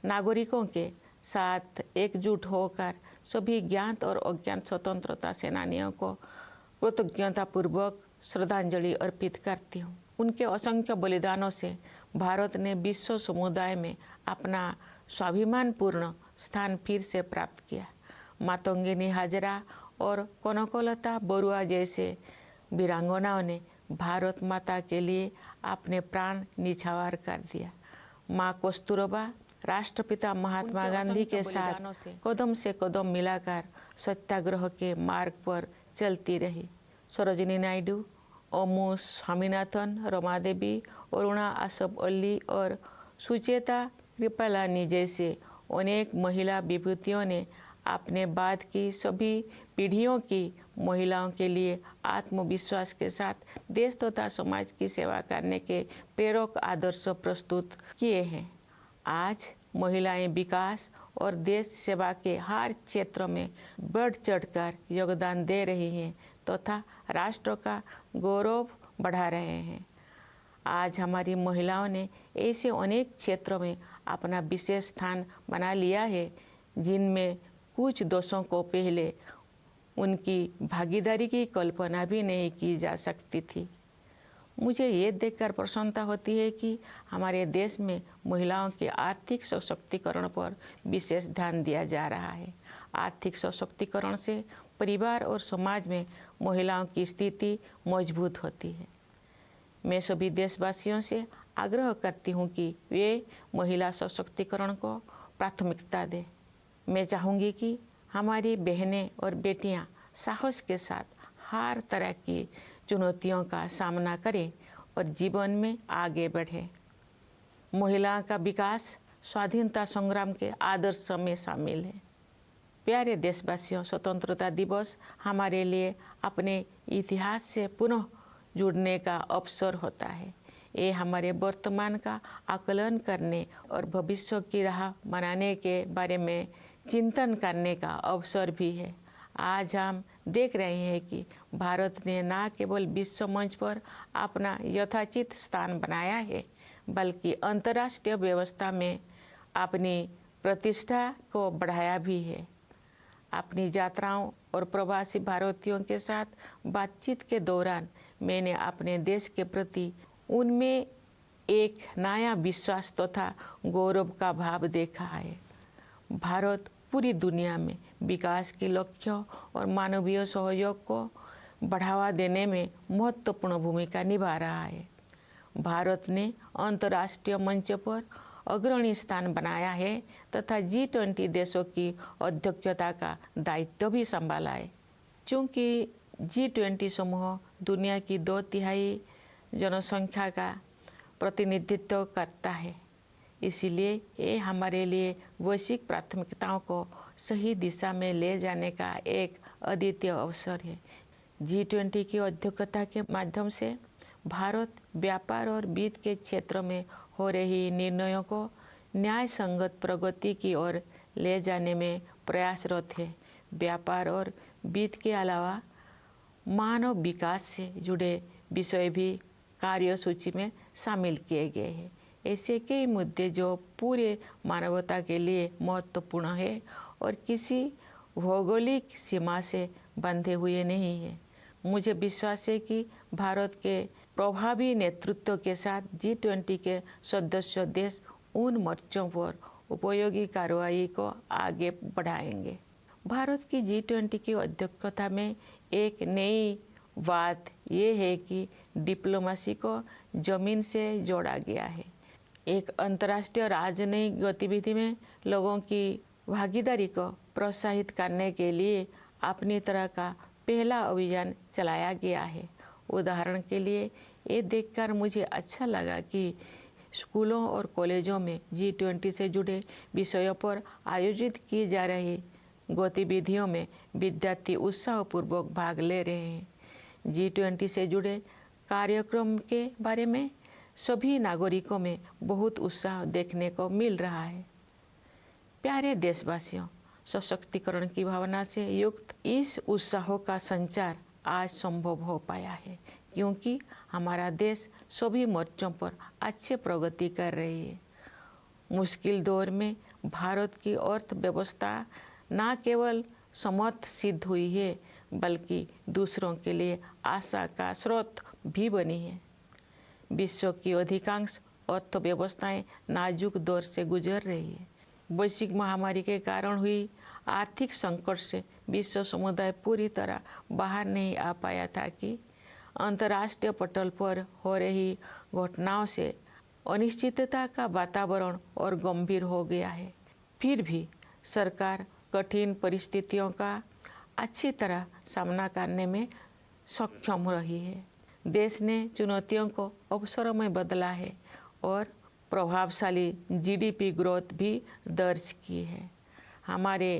नागरिकों के साथ एकजुट होकर सभी ज्ञात और अज्ञात स्वतंत्रता सेनानियों को कृतज्ञतापूर्वक श्रद्धांजलि अर्पित करती हूँ। उनके असंख्य बलिदानों से भारत ने विश्व समुदाय में अपना स्वाभिमानपूर्ण स्थान फिर से प्राप्त किया। मातंगिनी हाजरा और कनकलता बरुआ जैसे वीरांगनाओं ने भारत माता के लिए अपने प्राण निछावर कर दिया। माँ कस्तूरबा राष्ट्रपिता महात्मा गांधी के साथ कदम से कदम मिलाकर सत्याग्रह के मार्ग पर चलती रही। सरोजिनी नायडू, ओमू स्वामीनाथन, रमा देवी, अरुणा आसफ अली और सुचेता कृपलानी जैसे अनेक महिला विभूतियों ने अपने बाद की सभी पीढ़ियों की महिलाओं के लिए आत्मविश्वास के साथ देश तथा समाज की सेवा करने के प्रेरक आदर्श प्रस्तुत किए हैं। आज महिलाएं विकास और देश सेवा के हर क्षेत्र में बढ़ चढ़कर योगदान दे रही हैं तथा राष्ट्र का गौरव बढ़ा रहे हैं। आज हमारी महिलाओं ने ऐसे अनेक क्षेत्रों में अपना विशेष स्थान बना लिया है जिनमें कुछ दशकों को पहले उनकी भागीदारी की कल्पना भी नहीं की जा सकती थी। मुझे ये देखकर प्रसन्नता होती है कि हमारे देश में महिलाओं के आर्थिक सशक्तिकरण पर विशेष ध्यान दिया जा रहा है। आर्थिक सशक्तिकरण से परिवार और समाज में महिलाओं की स्थिति मजबूत होती है। मैं सभी देशवासियों से आग्रह करती हूँ कि वे महिला सशक्तिकरण को प्राथमिकता दें। मैं चाहूँगी कि हमारी बहनें और बेटियाँ साहस के साथ हर तरह की चुनौतियों का सामना करें और जीवन में आगे बढ़ें। महिलाओं का विकास स्वाधीनता संग्राम के आदर्श में शामिल है। प्यारे देशवासियों, स्वतंत्रता दिवस हमारे लिए अपने इतिहास से पुनः जुड़ने का अवसर होता है। ये हमारे वर्तमान का आकलन करने और भविष्य की राह बनाने के बारे में चिंतन करने का अवसर भी है। आज हम देख रहे हैं कि भारत ने न केवल विश्व मंच पर अपना यथाचित स्थान बनाया है, बल्कि अंतर्राष्ट्रीय व्यवस्था में अपनी प्रतिष्ठा को बढ़ाया भी है। अपनी यात्राओं और प्रवासी भारतीयों के साथ बातचीत के दौरान मैंने अपने देश के प्रति उनमें एक नया विश्वास तथा गौरव का भाव देखा है। भारत पूरी दुनिया में विकास के लक्ष्यों और मानवीय सहयोग को बढ़ावा देने में महत्वपूर्ण भूमिका निभा रहा है। भारत ने अंतर्राष्ट्रीय मंच पर अग्रणी स्थान बनाया है तथा G20 देशों की अध्यक्षता का दायित्व भी संभाला है। चूँकि G20 समूह दुनिया की 2/3 जनसंख्या का प्रतिनिधित्व करता है, इसीलिए ये हमारे लिए वैश्विक प्राथमिकताओं को सही दिशा में ले जाने का एक अद्वितीय अवसर है। G20 की अध्यक्षता के माध्यम से भारत व्यापार और वित्त के क्षेत्र में हो रही निर्णयों को न्याय संगत प्रगति की ओर ले जाने में प्रयासरत है। व्यापार और वित्त के अलावा मानव विकास से जुड़े विषय भी कार्यसूची में शामिल किए गए हैं। ऐसे कई मुद्दे जो पूरे मानवता के लिए महत्वपूर्ण है और किसी भौगोलिक सीमा से बंधे हुए नहीं है। मुझे विश्वास है कि भारत के प्रभावी नेतृत्व के साथ G20 के सदस्य देश उन मोर्चों पर उपयोगी कार्रवाई को आगे बढ़ाएंगे। भारत की G20 की अध्यक्षता में एक नई बात यह है कि डिप्लोमेसी को जमीन से जोड़ा गया है। एक अंतर्राष्ट्रीय राजनयिक गतिविधि में लोगों की भागीदारी को प्रोत्साहित करने के लिए अपनी तरह का पहला अभियान चलाया गया है। उदाहरण के लिए ये देखकर मुझे अच्छा लगा कि स्कूलों और कॉलेजों में G20 से जुड़े विषयों पर आयोजित की जा रही गतिविधियों में विद्यार्थी उत्साहपूर्वक भाग ले रहे हैं। G20 से जुड़े कार्यक्रम के बारे में सभी नागरिकों में बहुत उत्साह देखने को मिल रहा है। प्यारे देशवासियों, सशक्तिकरण की भावना से युक्त इस उत्साह का संचार आज संभव हो पाया है क्योंकि हमारा देश सभी मोर्चों पर अच्छी प्रगति कर रही है। मुश्किल दौर में भारत की अर्थव्यवस्था न केवल समर्थ सिद्ध हुई है बल्कि दूसरों के लिए आशा का स्रोत भी बनी है। विश्व की अधिकांश अर्थव्यवस्थाएं नाजुक दौर से गुजर रही है। वैश्विक महामारी के कारण हुई आर्थिक संकट से विश्व समुदाय पूरी तरह बाहर नहीं आ पाया था कि अंतर्राष्ट्रीय पटल पर हो रही घटनाओं से अनिश्चितता का वातावरण और गंभीर हो गया है। फिर भी सरकार कठिन परिस्थितियों का अच्छी तरह सामना करने में सक्षम रही है। देश ने चुनौतियों को अवसरों में बदला है और प्रभावशाली जीडीपी ग्रोथ भी दर्ज की है। हमारे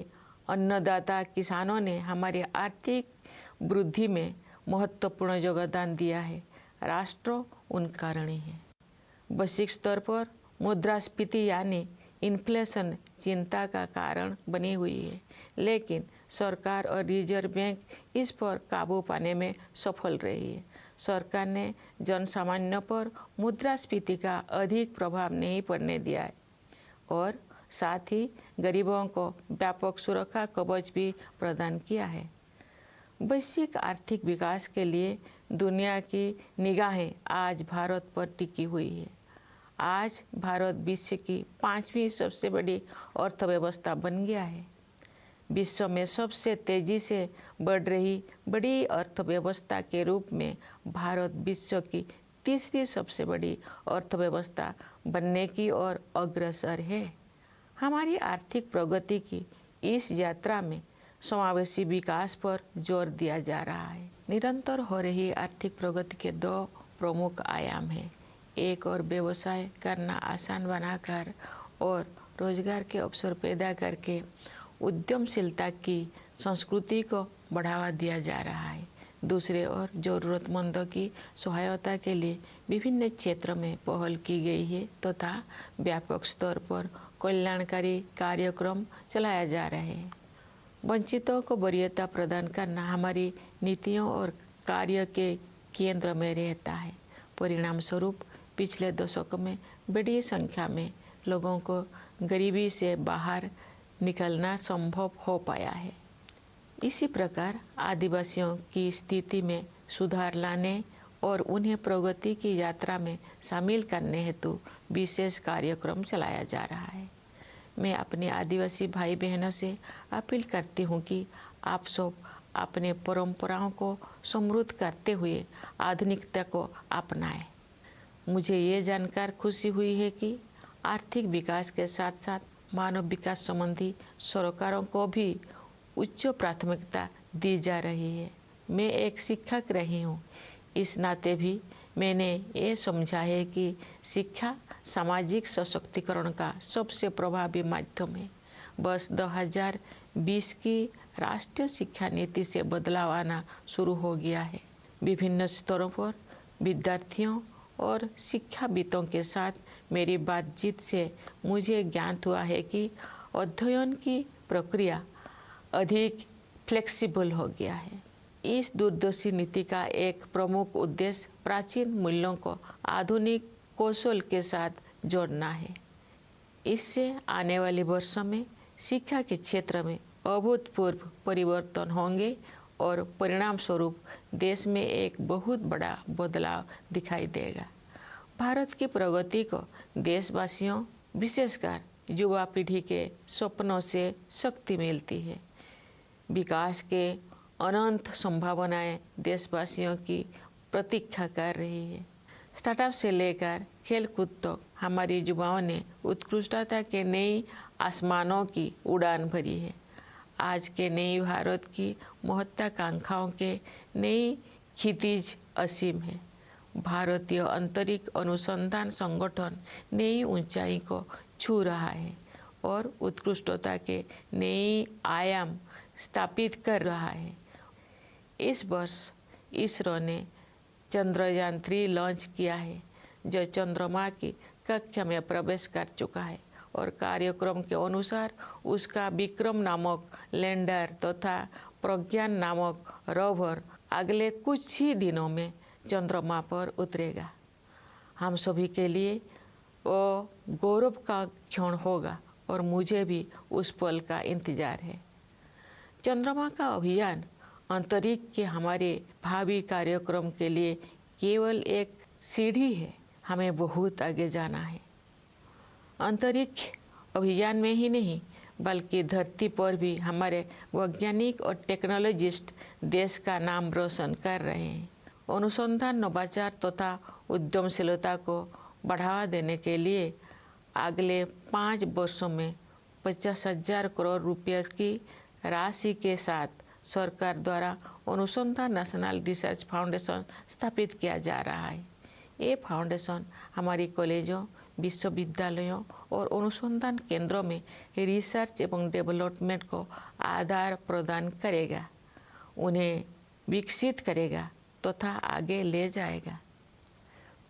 अन्नदाता किसानों ने हमारी आर्थिक वृद्धि में महत्वपूर्ण योगदान दिया है। राष्ट्र उनका ऋणी है। वैश्विक स्तर पर मुद्रास्फीति यानी इन्फ्लेशन चिंता का कारण बनी हुई है, लेकिन सरकार और रिजर्व बैंक इस पर काबू पाने में सफल रही है। सरकार ने जनसामान्य पर मुद्रास्फीति का अधिक प्रभाव नहीं पड़ने दिया है और साथ ही गरीबों को व्यापक सुरक्षा कवच भी प्रदान किया है। वैश्विक आर्थिक विकास के लिए दुनिया की निगाहें आज भारत पर टिकी हुई है। आज भारत विश्व की 5वीं सबसे बड़ी अर्थव्यवस्था बन गया है। विश्व में सबसे तेजी से बढ़ रही बड़ी अर्थव्यवस्था के रूप में भारत विश्व की 3री सबसे बड़ी अर्थव्यवस्था बनने की ओर अग्रसर है। हमारी आर्थिक प्रगति की इस यात्रा में समावेशी विकास पर जोर दिया जा रहा है। निरंतर हो रही आर्थिक प्रगति के 2 प्रमुख आयाम हैं। एक और व्यवसाय करना आसान बनाकर और रोजगार के अवसर पैदा करके उद्यमशीलता की संस्कृति को बढ़ावा दिया जा रहा है। दूसरे ओर जरूरतमंदों की सहायता के लिए विभिन्न क्षेत्रों में पहल की गई है तथा व्यापक स्तर पर कल्याणकारी कार्यक्रम चलाया जा रहे हैं। वंचितों को वरीयता प्रदान करना हमारी नीतियों और कार्य के केंद्र में रहता है। परिणाम स्वरूप पिछले दशकों में बड़ी संख्या में लोगों को गरीबी से बाहर निकलना संभव हो पाया है। इसी प्रकार आदिवासियों की स्थिति में सुधार लाने और उन्हें प्रगति की यात्रा में शामिल करने हेतु विशेष कार्यक्रम चलाया जा रहा है। मैं अपने आदिवासी भाई बहनों से अपील करती हूँ कि आप सब अपने परंपराओं को समृद्ध करते हुए आधुनिकता को अपनाएं। मुझे ये जानकर खुशी हुई है कि आर्थिक विकास के साथ साथ मानव विकास संबंधी सरकारों को भी उच्च प्राथमिकता दी जा रही है। मैं एक शिक्षक रही हूँ, इस नाते भी मैंने ये समझा है कि शिक्षा सामाजिक सशक्तिकरण का सबसे प्रभावी माध्यम है। वर्ष 2020 की राष्ट्रीय शिक्षा नीति से बदलाव आना शुरू हो गया है। विभिन्न स्तरों पर विद्यार्थियों और शिक्षाविदों के साथ मेरी बातचीत से मुझे ज्ञात हुआ है कि अध्ययन की प्रक्रिया अधिक फ्लेक्सिबल हो गया है। इस दूरदर्शी नीति का एक प्रमुख उद्देश्य प्राचीन मूल्यों को आधुनिक कौशल के साथ जोड़ना है। इससे आने वाले वर्षों में शिक्षा के क्षेत्र में अभूतपूर्व परिवर्तन होंगे और परिणाम स्वरूप देश में एक बहुत बड़ा बदलाव दिखाई देगा। भारत की प्रगति को देशवासियों, विशेषकर युवा पीढ़ी के सपनों से शक्ति मिलती है। विकास के अनंत संभावनाएं देशवासियों की प्रतीक्षा कर रही है। स्टार्टअप से लेकर खेलकूद तक हमारी युवाओं ने उत्कृष्टता के नई आसमानों की उड़ान भरी है। आज के नई भारत की महत्वाकांक्षाओं के नई क्षितिज असीम है। भारतीय अंतरिक्ष अनुसंधान संगठन नई ऊंचाई को छू रहा है और उत्कृष्टता के नए आयाम स्थापित कर रहा है। इस वर्ष इसरो ने चंद्रयान 3 लॉन्च किया है, जो चंद्रमा की कक्षा में प्रवेश कर चुका है और कार्यक्रम के अनुसार उसका विक्रम नामक लैंडर तथा प्रज्ञान नामक रोवर अगले कुछ ही दिनों में चंद्रमा पर उतरेगा। हम सभी के लिए वो गौरव का क्षण होगा और मुझे भी उस पल का इंतजार है। चंद्रमा का अभियान अंतरिक्ष के हमारे भावी कार्यक्रम के लिए केवल एक सीढ़ी है। हमें बहुत आगे जाना है। अंतरिक्ष अभियान में ही नहीं बल्कि धरती पर भी हमारे वैज्ञानिक और टेक्नोलॉजिस्ट देश का नाम रोशन कर रहे हैं। अनुसंधान, नवाचार तथा उद्यमशीलता को बढ़ावा देने के लिए अगले 5 वर्षों में 50,000 करोड़ रुपये की राशि के साथ सरकार द्वारा अनुसंधान नेशनल रिसर्च फाउंडेशन स्थापित किया जा रहा है। ये फाउंडेशन हमारी कॉलेजों, विश्वविद्यालयों और अनुसंधान केंद्रों में रिसर्च एवं डेवलपमेंट को आधार प्रदान करेगा, उन्हें विकसित करेगा तथा आगे ले जाएगा।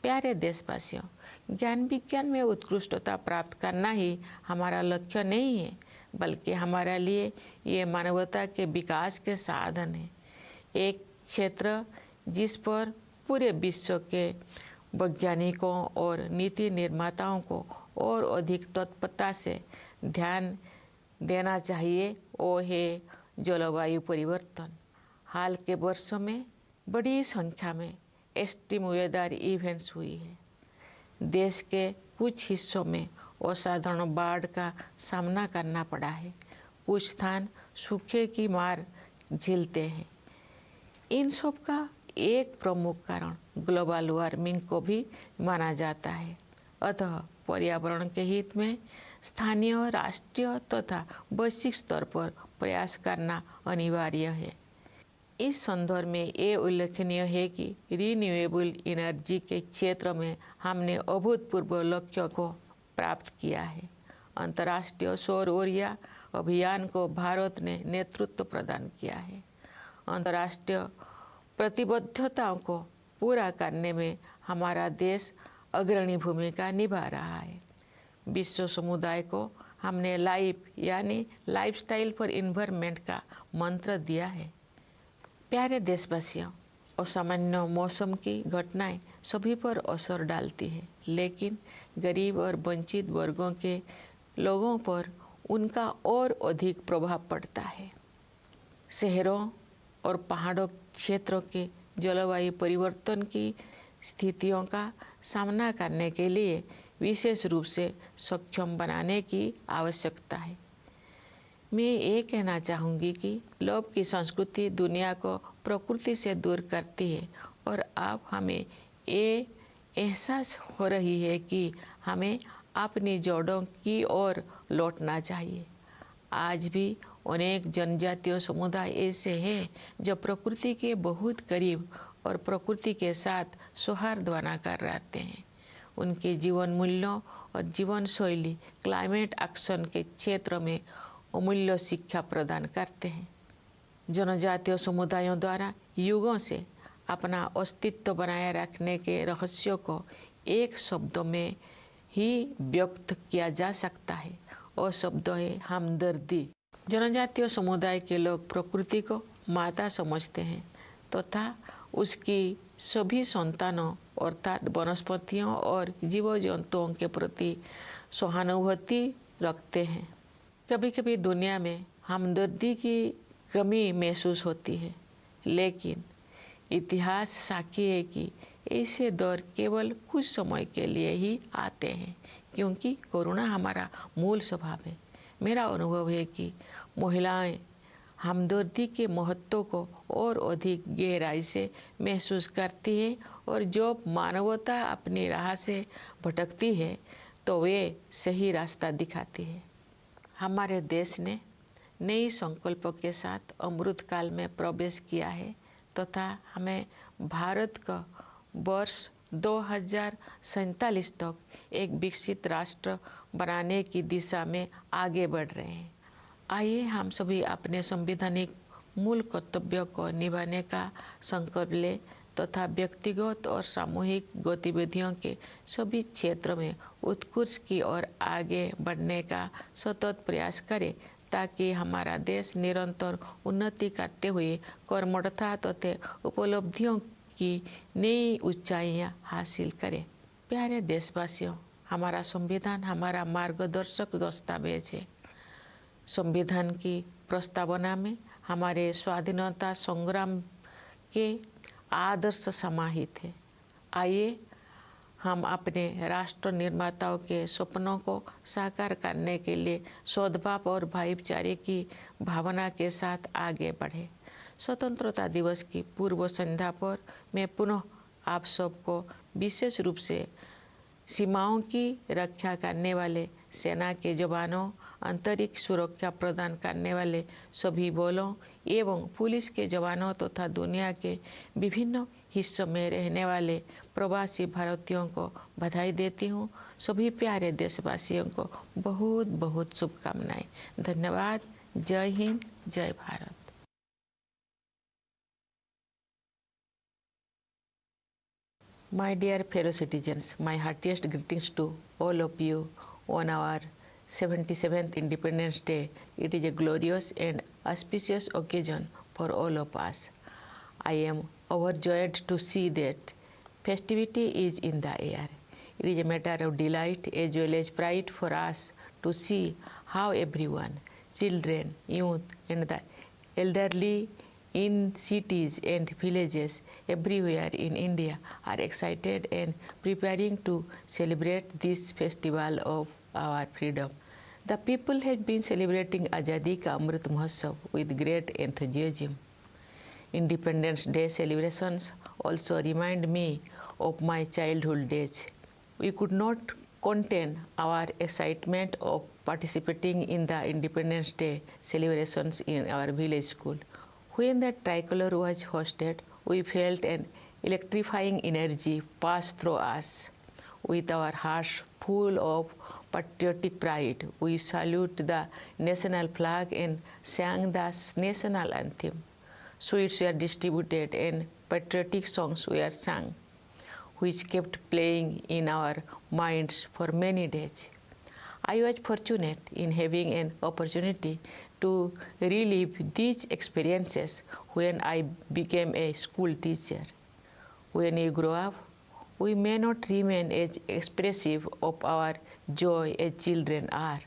प्यारे देशवासियों, ज्ञान विज्ञान में उत्कृष्टता प्राप्त करना ही हमारा लक्ष्य नहीं है, बल्कि हमारे लिए ये मानवता के विकास के साधन है। एक क्षेत्र जिस पर पूरे विश्व के वैज्ञानिकों और नीति निर्माताओं को और अधिक तत्परता से ध्यान देना चाहिए वो है जलवायु परिवर्तन। हाल के वर्षों में बड़ी संख्या में एक्सट्रीम वेदर इवेंट्स हुई है। देश के कुछ हिस्सों में असाधारण बाढ़ का सामना करना पड़ा है। कुछ स्थान सूखे की मार झेलते हैं। इन सब का एक प्रमुख कारण ग्लोबल वार्मिंग को भी माना जाता है। अतः पर्यावरण के हित में स्थानीय, राष्ट्रीय तथा वैश्विक स्तर पर प्रयास करना अनिवार्य है। इस संदर्भ में ये उल्लेखनीय है कि रिन्यूएबल एनर्जी के क्षेत्र में हमने अभूतपूर्व लक्ष्यों को प्राप्त किया है। अंतर्राष्ट्रीय सौर ऊर्जा अभियान को भारत ने नेतृत्व प्रदान किया है। अंतर्राष्ट्रीय प्रतिबद्धताओं को पूरा करने में हमारा देश अग्रणी भूमिका निभा रहा है। विश्व समुदाय को हमने लाइफ यानी लाइफस्टाइल फॉर एनवायरनमेंट का मंत्र दिया है। प्यारे देशवासियों, असामान्य मौसम की घटनाएं सभी पर असर डालती है, लेकिन गरीब और वंचित वर्गों के लोगों पर उनका और अधिक प्रभाव पड़ता है। शहरों और पहाड़ों क्षेत्रों के जलवायु परिवर्तन की स्थितियों का सामना करने के लिए विशेष रूप से सक्षम बनाने की आवश्यकता है। मैं ये कहना चाहूँगी कि लोभ की संस्कृति दुनिया को प्रकृति से दूर करती है और अब हमें ये एहसास हो रही है कि हमें अपनी जड़ों की ओर लौटना चाहिए। आज भी अनेक जनजातीय समुदाय ऐसे हैं जो प्रकृति के बहुत करीब और प्रकृति के साथ सौहार्द बनाकर रहते हैं। उनके जीवन मूल्यों और जीवन शैली क्लाइमेट एक्शन के क्षेत्र में अमूल्य शिक्षा प्रदान करते हैं। जनजातीय समुदायों द्वारा युगों से अपना अस्तित्व बनाए रखने के रहस्यों को एक शब्द में ही व्यक्त किया जा सकता है और शब्द है हमदर्दी। जनजातीय समुदाय के लोग प्रकृति को माता समझते हैं तथा उसकी सभी संतानों अर्थात वनस्पतियों और जीव जंतुओं के प्रति सहानुभूति रखते हैं। कभी कभी दुनिया में हमदर्दी की कमी महसूस होती है, लेकिन इतिहास साक्षी है कि ऐसे दौर केवल कुछ समय के लिए ही आते हैं, क्योंकि कोरोना हमारा मूल स्वभाव है। मेरा अनुभव है कि महिलाएं हमदर्दी के महत्व को और अधिक गहराई से महसूस करती है और जब मानवता अपनी राह से भटकती है तो वे सही रास्ता दिखाती है। हमारे देश ने नई संकल्पों के साथ अमृत काल में प्रवेश किया है तथा हमें भारत का वर्ष 2047 तक एक विकसित राष्ट्र बनाने की दिशा में आगे बढ़ रहे हैं। आइए हम सभी अपने संवैधानिक मूल कर्तव्यों को निभाने का संकल्प लें तथा व्यक्तिगत और सामूहिक गतिविधियों के सभी क्षेत्र में उत्कृष्ट की ओर आगे बढ़ने का सतत प्रयास करें, ताकि हमारा देश निरंतर उन्नति करते हुए कर्मठता तथा उपलब्धियों की नई ऊंचाइयां हासिल करें। प्यारे देशवासियों, हमारा संविधान हमारा मार्गदर्शक दस्तावेज है। संविधान की प्रस्तावना में हमारे स्वाधीनता संग्राम के आदर्श समाहित है। आइए हम अपने राष्ट्र निर्माताओं के सपनों को साकार करने के लिए सद्भाव और भाईचारे की भावना के साथ आगे बढ़े। स्वतंत्रता दिवस की पूर्व संध्या पर मैं पुनः आप सबको विशेष रूप से सीमाओं की रक्षा करने वाले सेना के जवानों, अंतरिक्ष सुरक्षा प्रदान करने वाले सभी बलों एवं पुलिस के जवानों तथा दुनिया के विभिन्न हिस्सों में रहने वाले प्रवासी भारतीयों को बधाई देती हूँ। सभी प्यारे देशवासियों को बहुत बहुत शुभकामनाएं। धन्यवाद। जय हिंद, जय Bharat. My dear fellow citizens, my heartiest greetings to all of you on our 77th Independence Day. It is a glorious and auspicious occasion for all of us. I am overjoyed to see that festivity is in the air. It is a matter of delight as well as pride for us to see how everyone, children, youth, and the elderly in cities and villages everywhere in India are excited and preparing to celebrate this festival of our freedom. The people have been celebrating Azadi Ka Amrit Mahotsav with great enthusiasm. Independence Day celebrations also remind me of my childhood days. We could not contain our excitement of participating in the Independence Day celebrations in our village school. When the tricolor was hosted, we felt an electrifying energy pass through us. With our hearts full of patriotic pride, we saluted the national flag and sang the national anthem. Sweets were distributed and patriotic songs were sung, which kept playing in our minds for many days. I was fortunate in having an opportunity to relive these experiences when I became a school teacher. When we grow up, we may not remain as expressive of our joy as children are,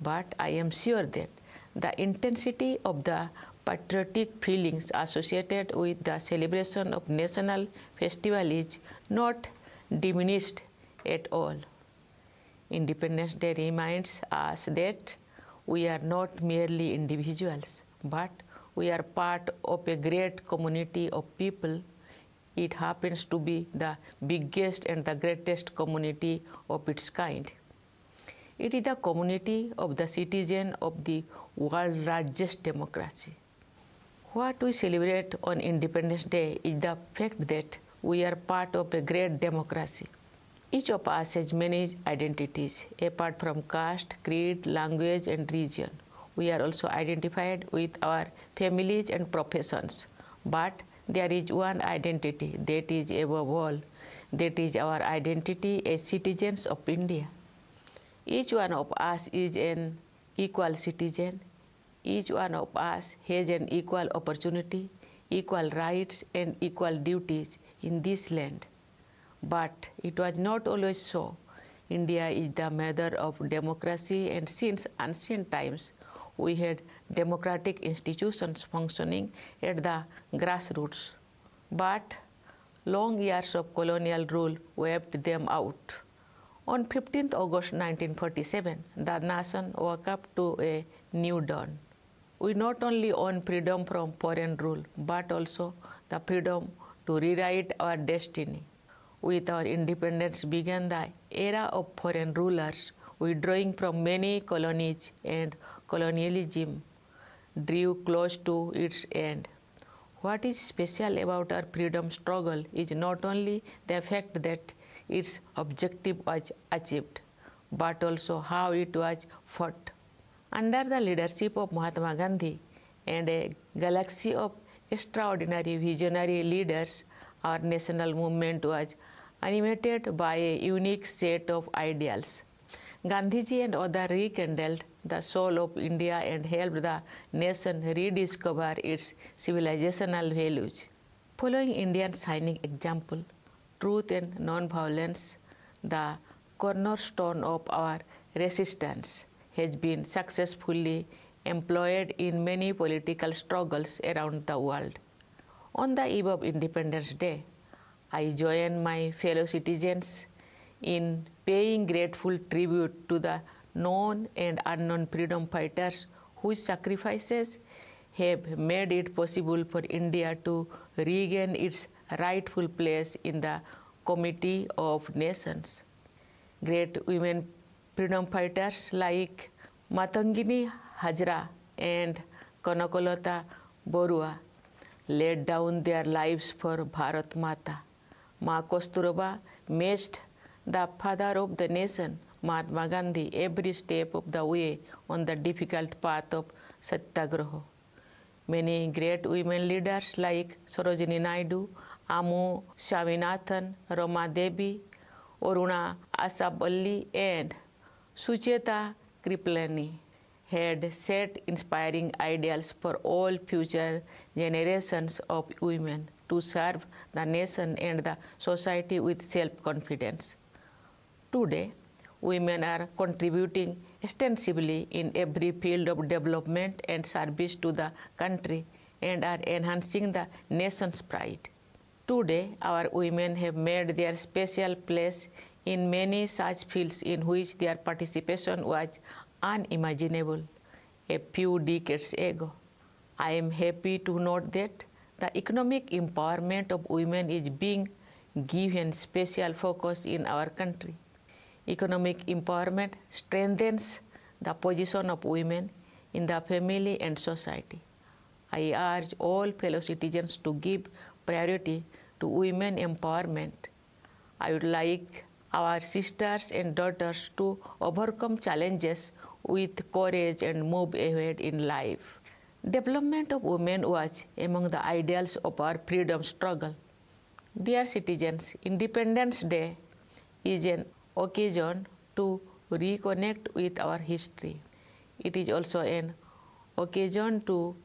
but I am sure that the intensity of the patriotic feelings associated with the celebration of national festival is not diminished at all. Independence Day reminds us that we are not merely individuals, but we are part of a great community of people. It happens to be the biggest and the greatest community of its kind. It is the community of the citizens of the world's largest democracy. What we celebrate on Independence Day is the fact that we are part of a great democracy. Each of us has many identities, apart from caste, creed, language, and region. We are also identified with our families and professions. But there is one identity that is above all. That is our identity as citizens of India. Each one of us is an equal citizen. Each one of us has an equal opportunity, equal rights, and equal duties in this land. But it was not always so. India is the mother of democracy, and since ancient times, we had democratic institutions functioning at the grassroots. But long years of colonial rule wiped them out. On 15th August 1947, the nation woke up to a new dawn. We not only own freedom from foreign rule, but also the freedom to rewrite our destiny. With our independence began the era of foreign rulers, withdrawing from many colonies, and colonialism drew close to its end. What is special about our freedom struggle is not only the fact that its objective was achieved, but also how it was fought. Under the leadership of Mahatma Gandhi and a galaxy of extraordinary visionary leaders, our national movement was animated by a unique set of ideals. Gandhiji and others rekindled the soul of India and helped the nation rediscover its civilizational values. Following India's shining example, truth and non-violence, the cornerstone of our resistance, has been successfully employed in many political struggles around the world. On the eve of Independence Day, I join my fellow citizens in paying grateful tribute to the known and unknown freedom fighters whose sacrifices have made it possible for India to regain its rightful place in the Committee of Nations. Great women freedom fighters like Matangini Hajra and Kanakolata Borua laid down their lives for Bharat Mata. Ma Kosturaba matched the father of the nation, Mahatma Gandhi, every step of the way on the difficult path of Satyagraha. Many great women leaders like Sarojini Naidu, Amu Swaminathan, Rama Devi, Aruna Asaballi, and Sucheta Kripalani had set inspiring ideals for all future generations of women to serve the nation and the society with self-confidence. Today, women are contributing extensively in every field of development and service to the country and are enhancing the nation's pride. Today, our women have made their special place in many such fields in which their participation was unimaginable a few decades ago. I am happy to note that the economic empowerment of women is being given special focus in our country. Economic empowerment strengthens the position of women in the family and society. I urge all fellow citizens to give priority to women empowerment. I would like our sisters and daughters to overcome challenges with courage and move ahead in life. Development of women was among the ideals of our freedom struggle. Dear citizens, Independence Day is an occasion to reconnect with our history. It is also an occasion to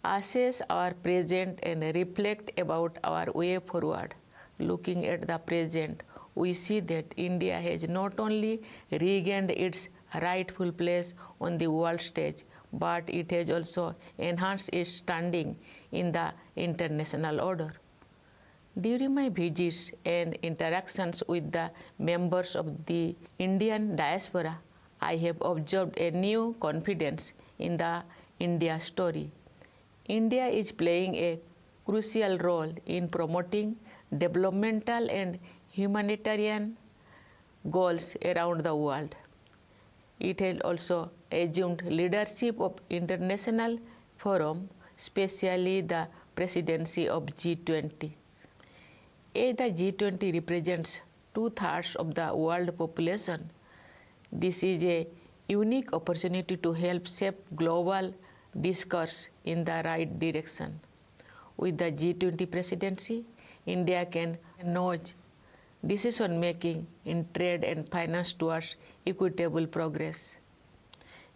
assess our present and reflect about our way forward. Looking at the present, we see that India has not only regained its rightful place on the world stage, but it has also enhanced its standing in the international order. During my visits and interactions with the members of the Indian diaspora, I have observed a new confidence in the India story. India is playing a crucial role in promoting developmental and humanitarian goals around the world. It has also assumed leadership of international forums, especially the presidency of G20. As the G20 represents 2/3 of the world population, this is a unique opportunity to help shape global discourse in the right direction. With the G20 presidency, India can nudge decision-making in trade and finance towards equitable progress.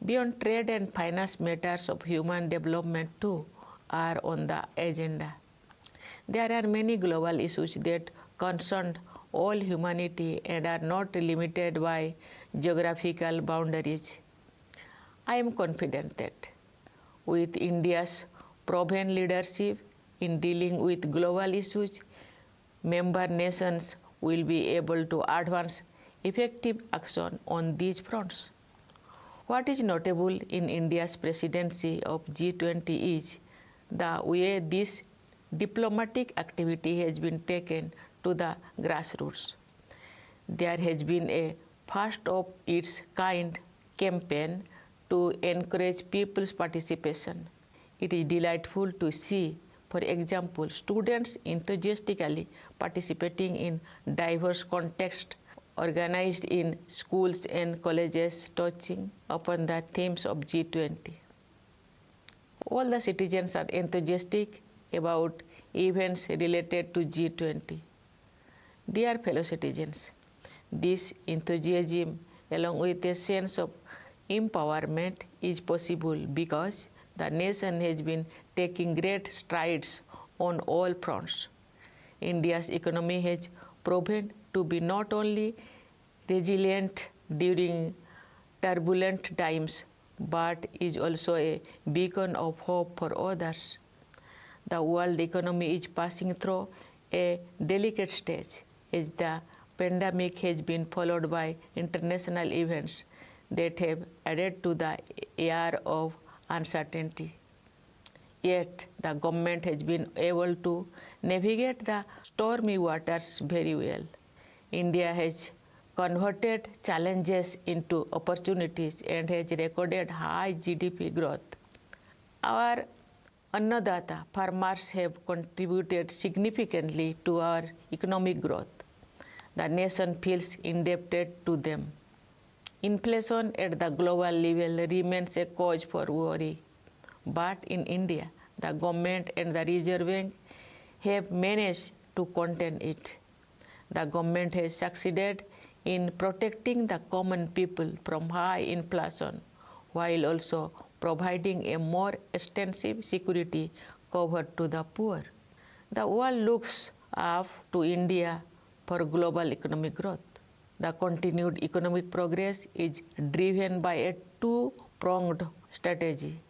Beyond trade and finance, matters of human development too are on the agenda. There are many global issues that concern all humanity and are not limited by geographical boundaries. I am confident that with India's proven leadership in dealing with global issues, member nations will be able to advance effective action on these fronts. What is notable in India's presidency of G20 is the way this diplomatic activity has been taken to the grassroots. There has been a first of its kind campaign to encourage people's participation. It is delightful to see, for example, students enthusiastically participating in diverse contexts organized in schools and colleges touching upon the themes of G20. All the citizens are enthusiastic about events related to G20. Dear fellow citizens, this enthusiasm along with a sense of empowerment is possible because the nation has been taking great strides on all fronts. India's economy has proven to be not only resilient during turbulent times, but is also a beacon of hope for others. The world economy is passing through a delicate stage as the pandemic has been followed by international events that have added to the air of uncertainty. Yet, the government has been able to navigate the stormy waters very well. India has converted challenges into opportunities and has recorded high GDP growth. Our Annadata farmers have contributed significantly to our economic growth. The nation feels indebted to them. Inflation at the global level remains a cause for worry. But in India, the government and the Reserve Bank have managed to contain it. The government has succeeded in protecting the common people from high inflation, while also providing a more extensive security cover to the poor. The world looks up to India for global economic growth. The continued economic progress is driven by a two-pronged strategy.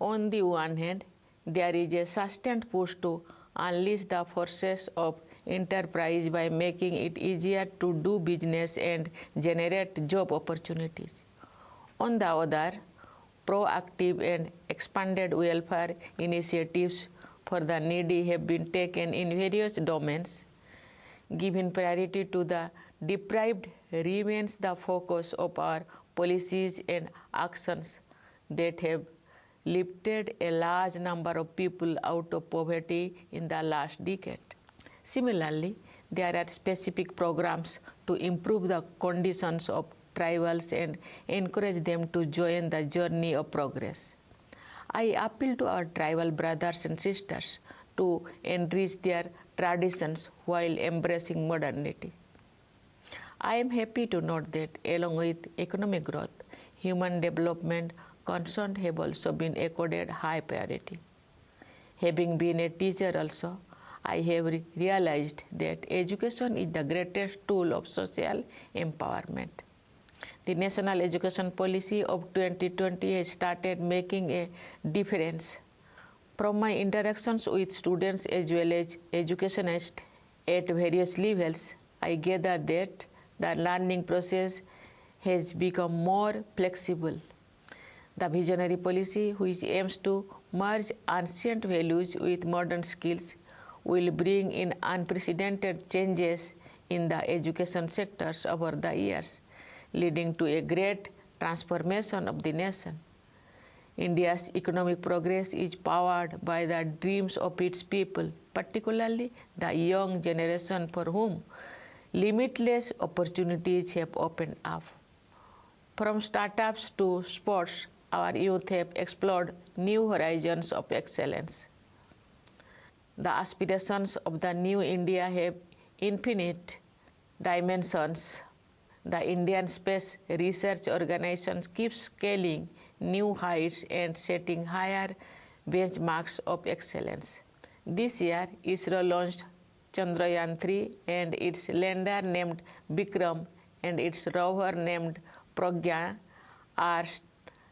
On the one hand, there is a sustained push to unleash the forces of enterprise by making it easier to do business and generate job opportunities. On the other, proactive and expanded welfare initiatives for the needy have been taken in various domains. Giving priority to the deprived remains the focus of our policies and actions that have lifted a large number of people out of poverty in the last decade. Similarly, there are specific programs to improve the conditions of tribals and encourage them to join the journey of progress. I appeal to our tribal brothers and sisters to enrich their traditions while embracing modernity. I am happy to note that along with economic growth, human development concerns have also been accorded high priority. Having been a teacher also, I have realized that education is the greatest tool of social empowerment. The National Education Policy of 2020 has started making a difference. From my interactions with students as well as educationists at various levels, I gather that the learning process has become more flexible. The visionary policy, which aims to merge ancient values with modern skills, will bring in unprecedented changes in the education sectors over the years, leading to a great transformation of the nation. India's economic progress is powered by the dreams of its people, particularly the young generation for whom limitless opportunities have opened up. From startups to sports, our youth have explored new horizons of excellence. The aspirations of the new India have infinite dimensions. The Indian Space Research Organization keeps scaling new heights and setting higher benchmarks of excellence. This year, ISRO launched Chandrayaan-3 and its lander named Vikram and its rover named Pragya are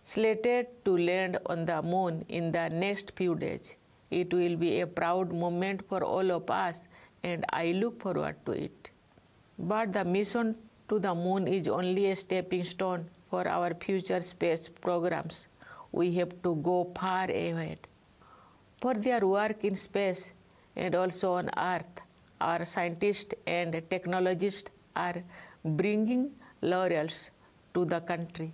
slated to land on the moon in the next few days. It will be a proud moment for all of us, and I look forward to it. But the mission to the moon is only a stepping stone for our future space programs. We have to go far ahead. For their work in space and also on Earth, our scientists and technologists are bringing laurels to the country.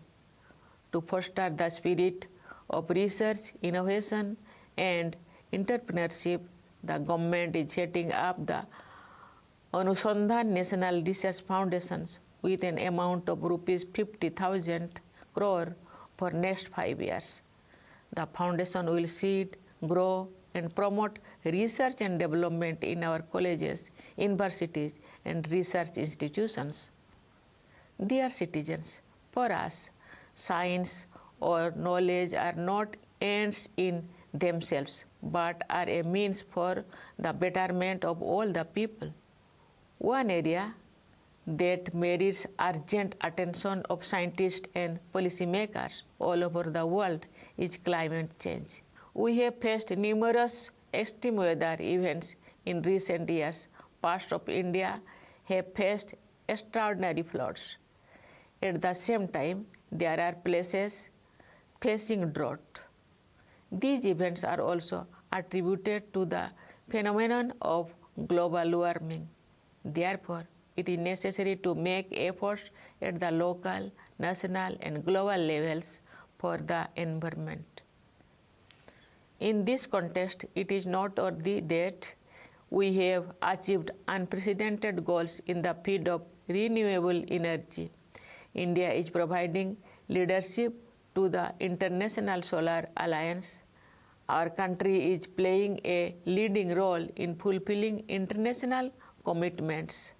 To foster the spirit of research, innovation, and entrepreneurship, the government is setting up the Anusandhan National Research Foundations with an amount of rupees 50,000 crore for next 5 years. The foundation will seed, grow, and promote research and development in our colleges, universities, and research institutions. Dear citizens, for us, science or knowledge are not ends in themselves, but are a means for the betterment of all the people. One area that merits urgent attention of scientists and policymakers all over the world is climate change. We have faced numerous extreme weather events in recent years. Parts of India have faced extraordinary floods. At the same time, there are places facing drought. These events are also attributed to the phenomenon of global warming. Therefore, it is necessary to make efforts at the local, national, and global levels for the environment. In this context, it is noteworthy that we have achieved unprecedented goals in the field of renewable energy. India is providing leadership to the International Solar Alliance. Our country is playing a leading role in fulfilling international commitments.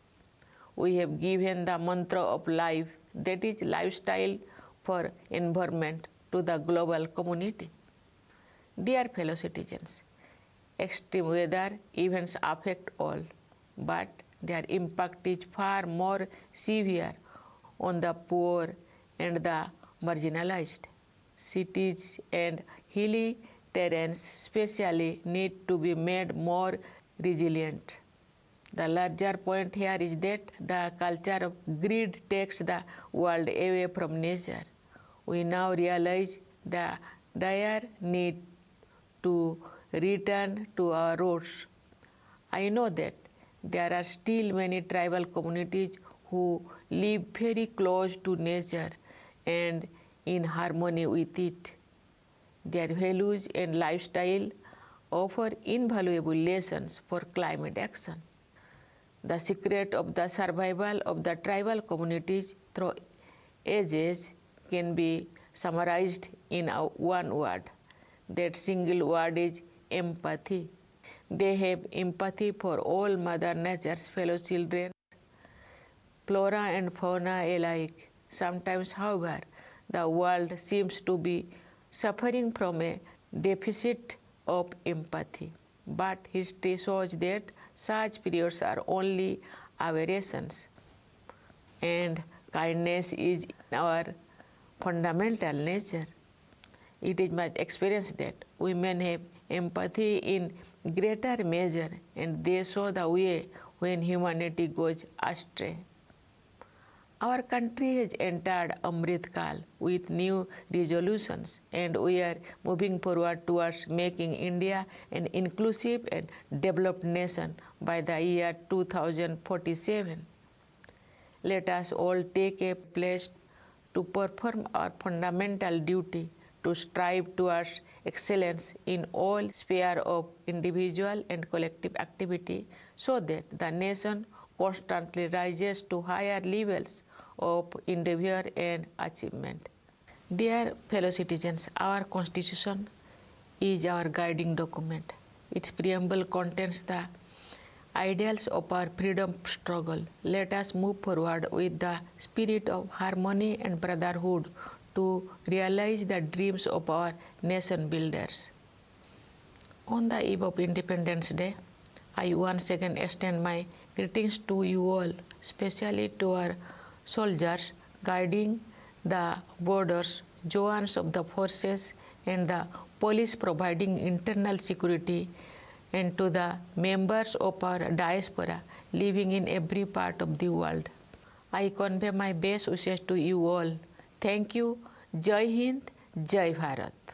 We have given the mantra of life, that is lifestyle for environment, to the global community. Dear fellow citizens, extreme weather events affect all, but their impact is far more severe on the poor and the marginalized. Cities and hilly terrains especially need to be made more resilient. The larger point here is that the culture of greed takes the world away from nature. We now realize the dire need to return to our roots. I know that there are still many tribal communities who live very close to nature and in harmony with it. Their values and lifestyle offer invaluable lessons for climate action. The secret of the survival of the tribal communities through ages can be summarized in one word. That single word is empathy. They have empathy for all Mother Nature's fellow children, flora and fauna alike. Sometimes, however, the world seems to be suffering from a deficit of empathy. But history shows that such periods are only aberrations, and kindness is our fundamental nature. It is my experience that women have empathy in greater measure, and they show the way when humanity goes astray. Our country has entered Amrit Kal with new resolutions, and we are moving forward towards making India an inclusive and developed nation by the year 2047. Let us all take a pledge to perform our fundamental duty to strive towards excellence in all spheres of individual and collective activity, so that the nation constantly rises to higher levels of endeavor and achievement. Dear fellow citizens, our Constitution is our guiding document. Its preamble contains the ideals of our freedom struggle. Let us move forward with the spirit of harmony and brotherhood to realize the dreams of our nation builders. On the eve of Independence Day, I once again extend my greetings to you all, especially to our soldiers guarding the borders, jawans of the forces, and the police providing internal security, and to the members of our diaspora living in every part of the world. I convey my best wishes to you all. Thank you. Jai Hind, Jai Bharat.